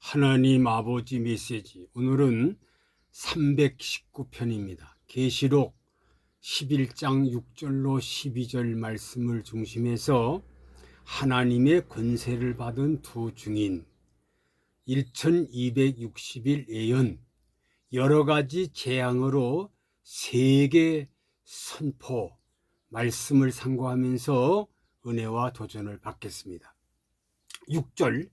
하나님 아버지 메시지, 오늘은 319편입니다. 계시록 11장 6절로 12절 말씀을 중심해서 하나님의 권세를 받은 두 증인, 1260일 예언, 여러 가지 재앙으로 세계 선포 말씀을 상고하면서 은혜와 도전을 받겠습니다. 6절,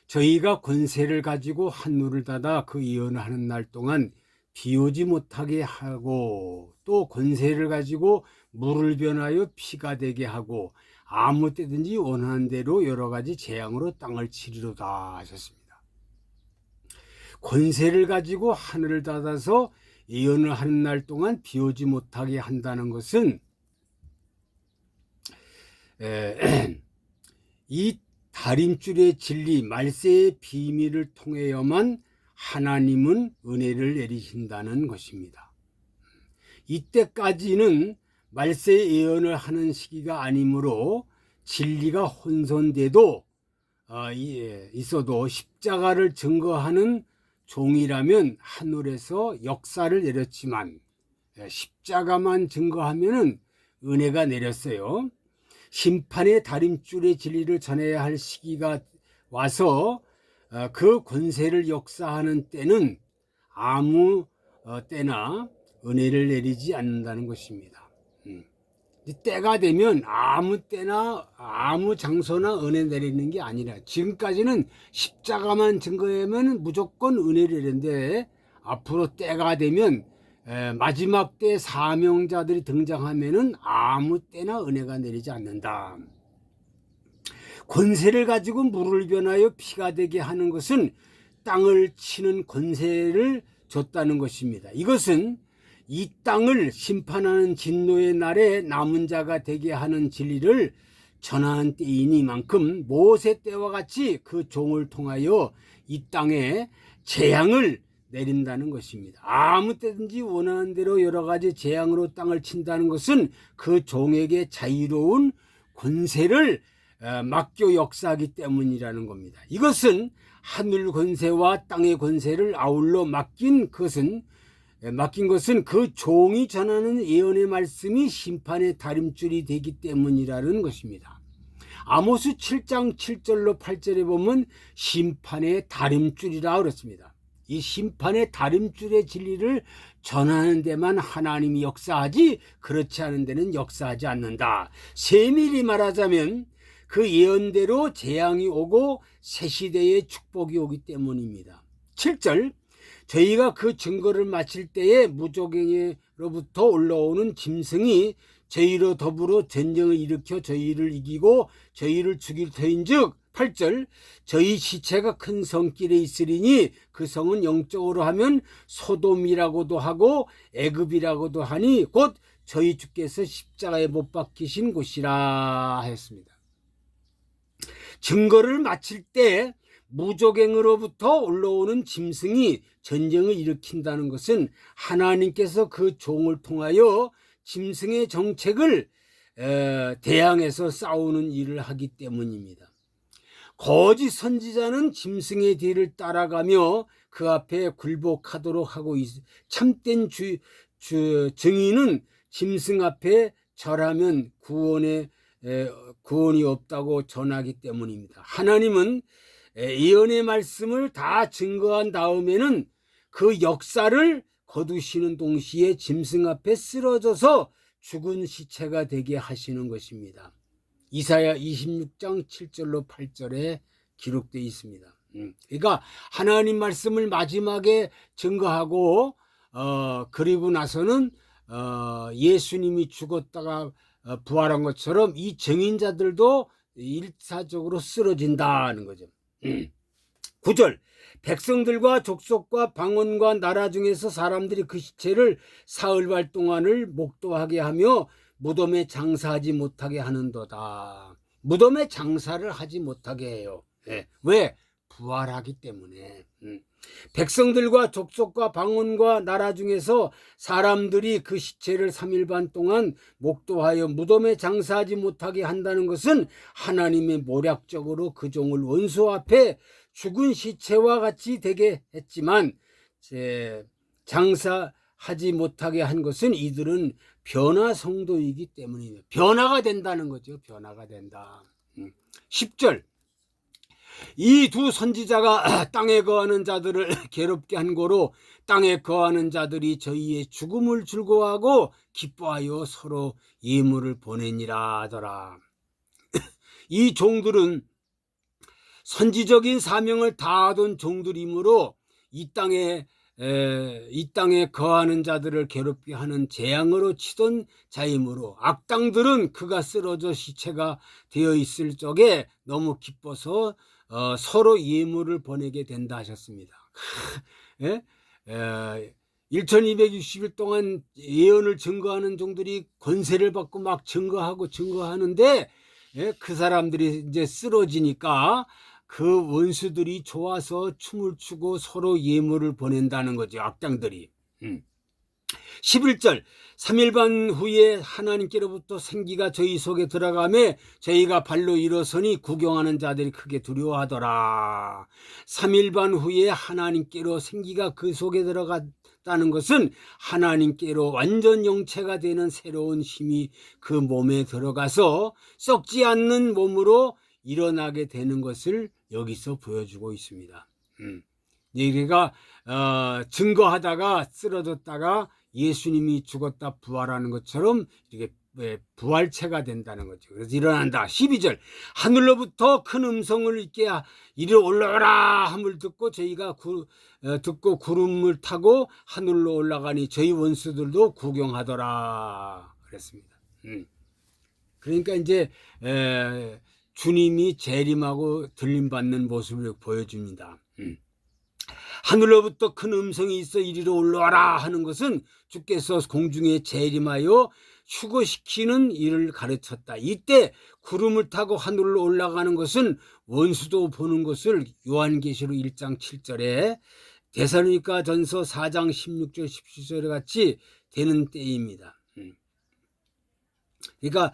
저희가 권세를 가지고 한물을 닫아 그 예언을 하는 날 동안 비 오지 못하게 하고, 또 권세를 가지고 물을 변하여 피가 되게 하고 아무 때든지 원하는 대로 여러 가지 재앙으로 땅을 치리로다 하셨습니다. 권세를 가지고 하늘을 닫아서 예언을 하는 날 동안 비 오지 못하게 한다는 것은 이 다림줄의 진리, 말세의 비밀을 통하여만 하나님은 은혜를 내리신다는 것입니다. 이때까지는 말세의 예언을 하는 시기가 아니므로 진리가 혼선돼도 있어도 십자가를 증거하는 종이라면 하늘에서 역사를 내렸지만 십자가만 증거하면 은혜가 내렸어요. 심판의 다림줄의 진리를 전해야 할 시기가 와서 그 권세를 역사하는 때는 아무 때나 은혜를 내리지 않는다는 것입니다. 때가 되면 아무 때나 아무 장소나 은혜 내리는 게 아니라, 지금까지는 십자가만 증거하면 무조건 은혜를 내리는데 앞으로 때가 되면 마지막 때 사명자들이 등장하면은 아무 때나 은혜가 내리지 않는다. 권세를 가지고 물을 변하여 피가 되게 하는 것은 땅을 치는 권세를 줬다는 것입니다. 이것은 이 땅을 심판하는 진노의 날에 남은 자가 되게 하는 진리를 전하는 때이니만큼 모세 때와 같이 그 종을 통하여 이 땅에 재앙을 내린다는 것입니다. 아무 때든지 원하는 대로 여러 가지 재앙으로 땅을 친다는 것은 그 종에게 자유로운 권세를 맡겨 역사하기 때문이라는 겁니다. 이것은 하늘 권세와 땅의 권세를 아울러 맡긴 것은 그 종이 전하는 예언의 말씀이 심판의 다림줄이 되기 때문이라는 것입니다. 아모스 7장 7절로 8절에 보면 심판의 다림줄이라 그렇습니다. 이 심판의 다림줄의 진리를 전하는 데만 하나님이 역사하지, 그렇지 않은 데는 역사하지 않는다. 세밀히 말하자면 그 예언대로 재앙이 오고 새 시대의 축복이 오기 때문입니다. 7절, 저희가 그 증거를 마칠 때에 무적행으로부터 올라오는 짐승이 저희로 더불어 전쟁을 일으켜 저희를 이기고 저희를 죽일 터인즉, 8절, 저희 시체가 큰 성길에 있으리니 그 성은 영적으로 하면 소돔이라고도 하고 애굽이라고도 하니 곧 저희 주께서 십자가에 못 박히신 곳이라 하였습니다. 증거를 마칠 때 무적행으로부터 올라오는 짐승이 전쟁을 일으킨다는 것은 하나님께서 그 종을 통하여 짐승의 정책을 대항해서 싸우는 일을 하기 때문입니다. 거짓 선지자는 짐승의 뒤를 따라가며 그 앞에 굴복하도록 하고 참된 증인은 짐승 앞에 절하면 구원이 없다고 전하기 때문입니다. 하나님은 예언의 말씀을 다 증거한 다음에는 그 역사를 거두시는 동시에 짐승 앞에 쓰러져서 죽은 시체가 되게 하시는 것입니다. 이사야 26장 7절로 8절에 기록되어 있습니다. 그러니까 하나님 말씀을 마지막에 증거하고 그리고 나서는 예수님이 죽었다가 부활한 것처럼 이 증인자들도 일사적으로 쓰러진다는 거죠. 9절, 백성들과 족속과 방언과 나라 중에서 사람들이 그 시체를 사흘발 동안을 목도하게 하며 무덤에 장사하지 못하게 하는도다. 무덤에 장사를 하지 못하게 해요. 왜? 부활하기 때문에. 백성들과 족속과 방언과 나라 중에서 사람들이 그 시체를 3일 반 동안 목도하여 무덤에 장사하지 못하게 한다는 것은 하나님의 모략적으로 그 종을 원수 앞에 죽은 시체와 같이 되게 했지만 장사하지 못하게 한 것은 이들은 변화 성도이기 때문입니다. 변화가 된다는 거죠. 변화가 된다. 10절 이 두 선지자가 땅에 거하는 자들을 괴롭게 한 고로 땅에 거하는 자들이 저희의 죽음을 즐거워하고 기뻐하여 서로 예물을 보내니라 하더라. 이 종들은 선지적인 사명을 다하던 종들이므로 이 땅에 거하는 자들을 괴롭게 하는 재앙으로 치던 자이므로 악당들은 그가 쓰러져 시체가 되어 있을 적에 너무 기뻐서 서로 예물을 보내게 된다 하셨습니다. 1260일 동안 예언을 증거하는 종들이 권세를 받고 막 증거하는데 그 사람들이 이제 쓰러지니까 그 원수들이 좋아서 춤을 추고 서로 예물을 보낸다는 거죠. 악당들이. 11절 3일 반 후에 하나님께로부터 생기가 저희 속에 들어가매 저희가 발로 일어서니 구경하는 자들이 크게 두려워하더라. 3일 반 후에 하나님께로 생기가 그 속에 들어갔다는 것은 하나님께로 완전 영체가 되는 새로운 힘이 그 몸에 들어가서 썩지 않는 몸으로 일어나게 되는 것을 여기서 보여주고 있습니다. 얘가 증거하다가 쓰러졌다가 예수님이 죽었다 부활하는 것처럼 이렇게 부활체가 된다는 거죠. 그래서 일어난다. 12절 하늘로부터 큰 음성을 있게 이리로 올라오라 함을 듣고 저희가 듣고 구름을 타고 하늘로 올라가니 저희 원수들도 구경하더라 그랬습니다. 그러니까 이제 주님이 재림하고 들림받는 모습을 보여줍니다. 하늘로부터 큰 음성이 있어 이리로 올라와라 하는 것은 주께서 공중에 재림하여 휴거시키는 일을 가르쳤다. 이때 구름을 타고 하늘로 올라가는 것은 원수도 보는 것을 요한계시록 1장 7절에 데살로니가 전서 4장 16절 17절에 같이 되는 때입니다. 그러니까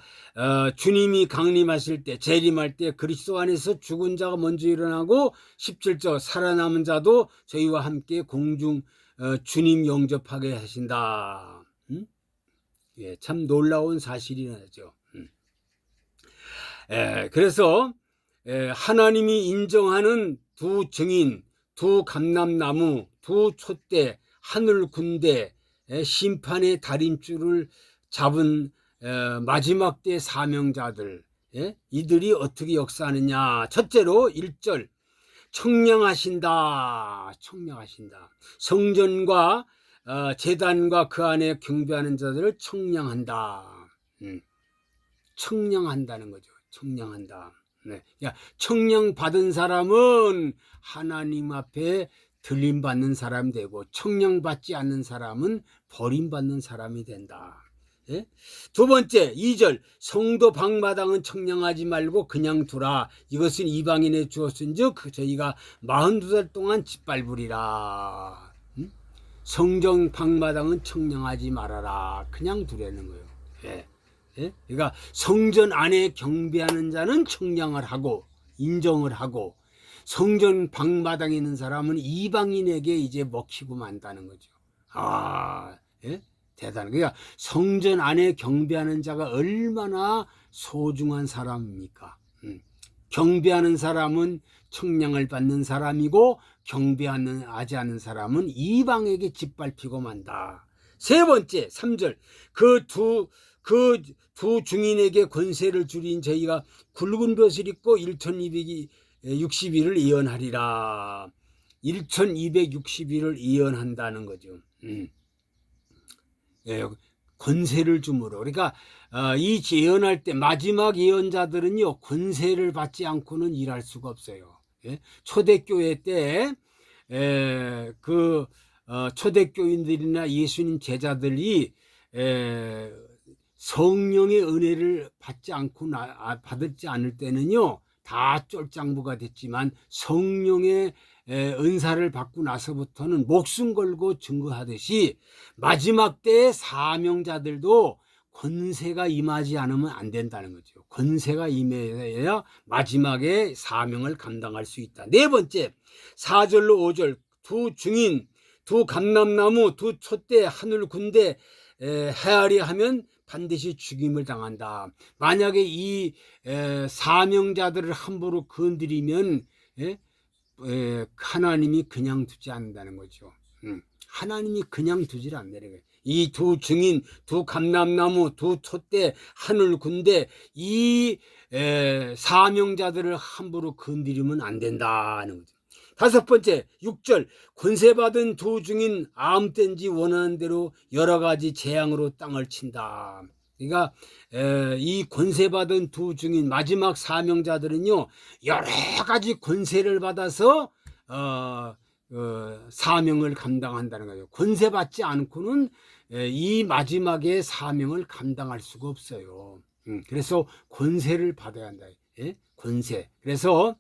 주님이 강림하실 때 재림할 때 그리스도 안에서 죽은 자가 먼저 일어나고 17절 살아남은 자도 저희와 함께 공중 주님 영접하게 하신다. 예, 참 놀라운 사실이죠. 그래서 하나님이 인정하는 두 증인, 두 감람나무, 두 촛대, 하늘 군대, 심판의 달인줄을 잡은 마지막 때 사명자들, 이들이 어떻게 역사하느냐. 첫째로 1절 청량하신다. 성전과 제단과 그 안에 경배하는 자들을 청량한다. 청량한다는 거죠. 청량한다. 청량 받은 사람은 하나님 앞에 들림받는 사람이 되고 청량받지 않는 사람은 버림받는 사람이 된다. 두 번째 2절 성도 방마당은 청량하지 말고 그냥 두라. 이것은 이방인에 주었은즉 저희가 42달 동안 짓밟으리라. 성정 방마당은 청량하지 말아라. 그냥 두라는 거예요. 그러니까 성전 안에 경배하는 자는 청량을 하고 인정을 하고 성전 방마당에 있는 사람은 이방인에게 이제 먹히고 만다는 거죠. 대단한. 그러니까 성전 안에 경배하는 자가 얼마나 소중한 사람입니까? 경배하는 사람은 청량을 받는 사람이고 경배하지 않는 사람은 이방에게 짓밟히고 만다. 세 번째 3절 그 두 중인에게 권세를 주린 저희가 굵은 벼슬 입고 1260일을 예언하리라. 1260일을 예언한다는 거죠. 권세를 주므로. 그러니까 이 예언할 때 마지막 예언자들은요 권세를 받지 않고는 일할 수가 없어요. 초대교회 때 초대교인들이나 예수님 제자들이 성령의 은혜를 받지 않을 때는요 다 쫄장부가 됐지만 성령의 은사를 받고 나서부터는 목숨 걸고 증거하듯이 마지막 때의 사명자들도 권세가 임하지 않으면 안 된다는 거죠. 권세가 임해야 마지막에 사명을 감당할 수 있다. 네 번째, 4절로 5절, 두 증인, 두 감람나무, 두 촛대, 하늘 군대 헤아리 하면 반드시 죽임을 당한다. 만약에 이 사명자들을 함부로 건드리면 하나님이 그냥 두지 않는다는 거죠. 하나님이 그냥 두질 않는다는 거예요. 이 두 증인, 두 감람나무, 두 촛대, 하늘 군대, 이 사명자들을 함부로 건드리면 안 된다는 거죠. 다섯 번째, 6절, 권세받은 두 증인 아무 때인지 원하는 대로 여러 가지 재앙으로 땅을 친다. 그러니까 이 권세받은 두 증인, 마지막 사명자들은요, 여러 가지 권세를 받아서 사명을 감당한다는 거예요. 권세받지 않고는 이 마지막에 사명을 감당할 수가 없어요. 그래서 권세를 받아야 한다. 예? 권세. 그래서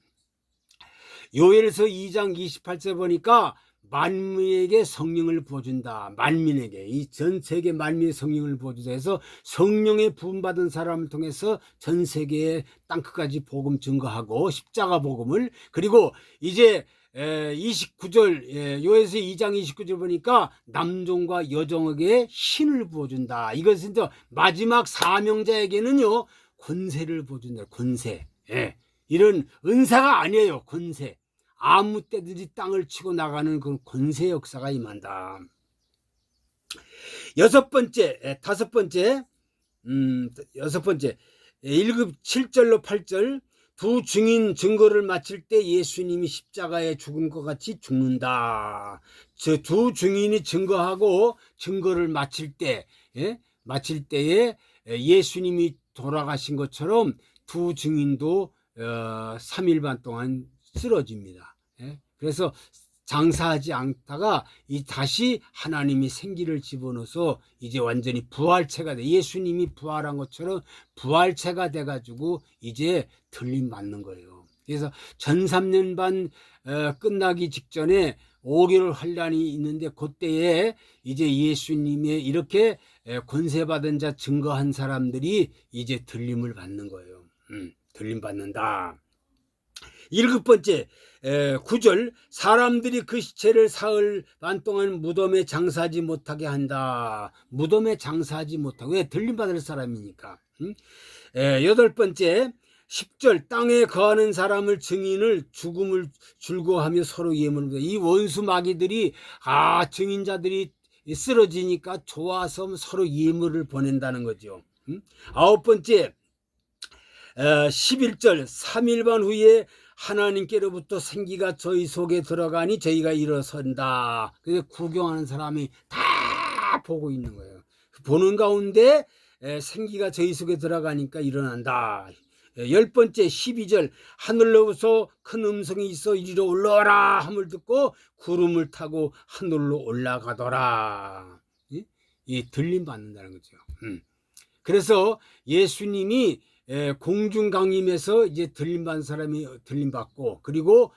요엘서 2장 28절 보니까 만민에게 성령을 부어준다. 만민에게, 이 전 세계 만민의 성령을 부어주다 해서 성령의 부음받은 사람을 통해서 전 세계의 땅끝까지 복음 증거하고 십자가 복음을, 그리고 이제 29절, 요에서 2장 29절 보니까 남종과 여종에게 신을 부어준다. 이것은 마지막 사명자에게는요, 권세를 부어준다. 권세. 예. 이런 은사가 아니에요. 권세. 아무 때든지 땅을 치고 나가는 그 권세 역사가 임한다. 다섯 번째, 1급 7절로 8절, 두 증인 증거를 마칠 때 예수님이 십자가에 죽은 것 같이 죽는다. 저 두 증인이 증거하고 증거를 마칠 때에 예수님이 돌아가신 것처럼 두 증인도 3일 반 동안 쓰러집니다. 그래서 장사하지 않다가 다시 하나님이 생기를 집어넣어서 이제 완전히 부활체가 돼. 예수님이 부활한 것처럼 부활체가 돼가지고 이제 들림 받는 거예요. 그래서 전 3년 반 끝나기 직전에 5개월 환란이 있는데 그때에 이제 예수님의 이렇게 권세받은 자 증거한 사람들이 이제 들림을 받는 거예요. 들림 받는다. 7번째, 9절, 사람들이 그 시체를 사흘 반 동안 무덤에 장사하지 못하게 한다. 무덤에 장사하지 못하고, 왜? 들림 받을 사람이니까. 8번째, 10절, 땅에 거하는 사람을 증인을 죽음을 줄고하며 서로 예물을, 이 원수 마귀들이 증인자들이 쓰러지니까 좋아서 서로 예물을 보낸다는 거죠. 9번째, 11절, 3일 반 후에 하나님께로부터 생기가 저희 속에 들어가니 저희가 일어선다. 그래서 구경하는 사람이 다 보고 있는 거예요. 보는 가운데 생기가 저희 속에 들어가니까 일어난다. 10번째, 12절, 하늘로부터 큰 음성이 있어 이리로 올라와라 함을 듣고 구름을 타고 하늘로 올라가더라. 이 들림 받는다는 거죠. 그래서 예수님이 공중 강림에서 이제 들림받은 사람이 들림받고, 그리고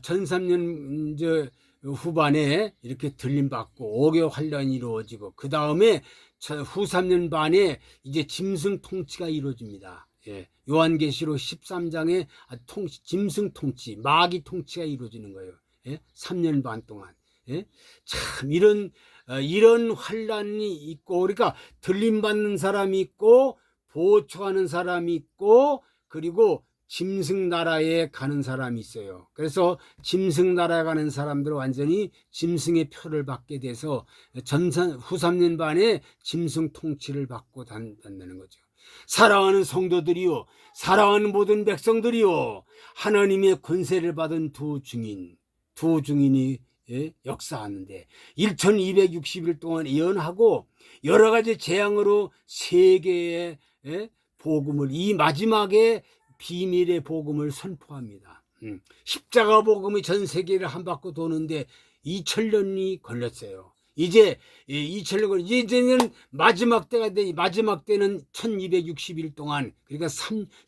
전 3년 후반에 이렇게 들림받고 5개월 환란이 이루어지고, 그 다음에 후 3년 반에 이제 짐승 통치가 이루어집니다. 요한계시록 13장에 짐승 통치, 마귀 통치가 이루어지는 거예요. 3년 반 동안. 참 이런 환란이 있고, 그러니까 들림받는 사람이 있고 보초하는 사람이 있고, 그리고 짐승 나라에 가는 사람이 있어요. 그래서 짐승 나라에 가는 사람들은 완전히 짐승의 표를 받게 돼서 후 3년 반에 짐승 통치를 받고 단다는 거죠. 사랑하는 성도들이요, 사랑하는 모든 백성들이요, 하나님의 권세를 받은 두 증인이 역사하는데 1260일 동안 예언하고 여러 가지 재앙으로 세계의 복음을, 이 마지막에 비밀의 복음을 선포합니다. 십자가 복음이 전 세계를 한 바퀴 도는데 2000년이 걸렸어요. 이제 2000년, 이제는 마지막 때가 돼. 마지막 때는 1260일 동안, 그러니까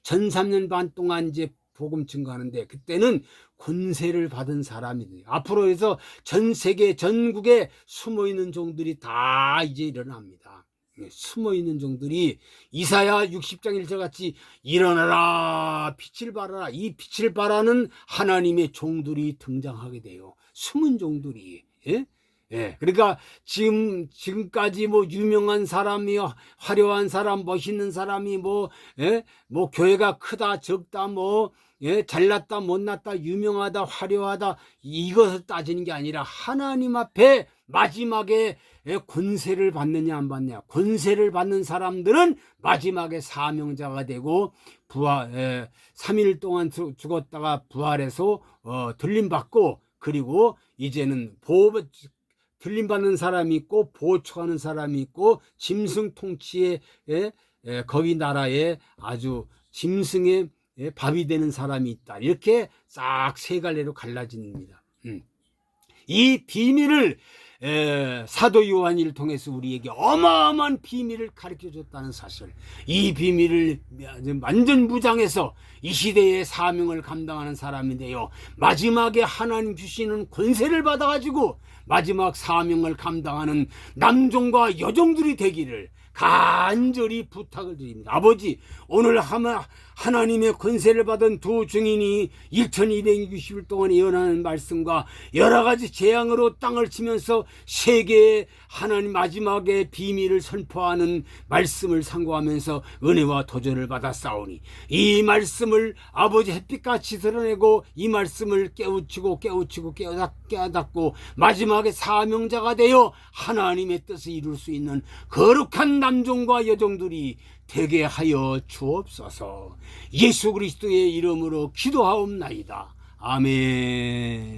전 3년 반 동안 이제 복음 증거하는데, 그때는 권세를 받은 사람이 돼요. 앞으로 해서 전 세계 전국에 숨어 있는 종들이 다 이제 일어납니다. 숨어 있는 종들이 이사야 60장 1절 같이 일어나라 빛을 발하라, 이 빛을 발하는 하나님의 종들이 등장하게 돼요. 숨은 종들이. 예? 예. 그러니까 지금까지 뭐 유명한 사람이, 화려한 사람, 멋있는 사람이 뭐 교회가 크다 적다 잘났다 못났다 유명하다 화려하다 이것을 따지는 게 아니라 하나님 앞에 마지막에 권세를 받느냐 안 받느냐. 권세를 받는 사람들은 마지막에 사명자가 되고 3일 동안 죽었다가 부활해서 들림받고, 그리고 이제는 들림받는 사람이 있고 보초하는 사람이 있고 짐승 통치에 거기 나라에 아주 짐승의 밥이 되는 사람이 있다. 이렇게 싹 세 갈래로 갈라집니다. 이 비밀을 사도 요한을 통해서 우리에게 어마어마한 비밀을 가르쳐 줬다는 사실, 이 비밀을 완전 무장해서 이 시대의 사명을 감당하는 사람이 되어 마지막에 하나님 주시는 권세를 받아가지고 마지막 사명을 감당하는 남종과 여종들이 되기를 간절히 부탁을 드립니다. 아버지, 오늘 하나님의 권세를 받은 두 증인이 1260일 동안 예언하는 말씀과 여러 가지 재앙으로 땅을 치면서 세계에 하나님 마지막에 비밀을 선포하는 말씀을 상고하면서 은혜와 도전을 받았사오니 이 말씀을 아버지 햇빛같이 드러내고 이 말씀을 깨우치고 깨닫고 마지막에 사명자가 되어 하나님의 뜻을 이룰 수 있는 거룩한 남종과 여종들이 되게 하여 주옵소서. 예수 그리스도의 이름으로 기도하옵나이다. 아멘.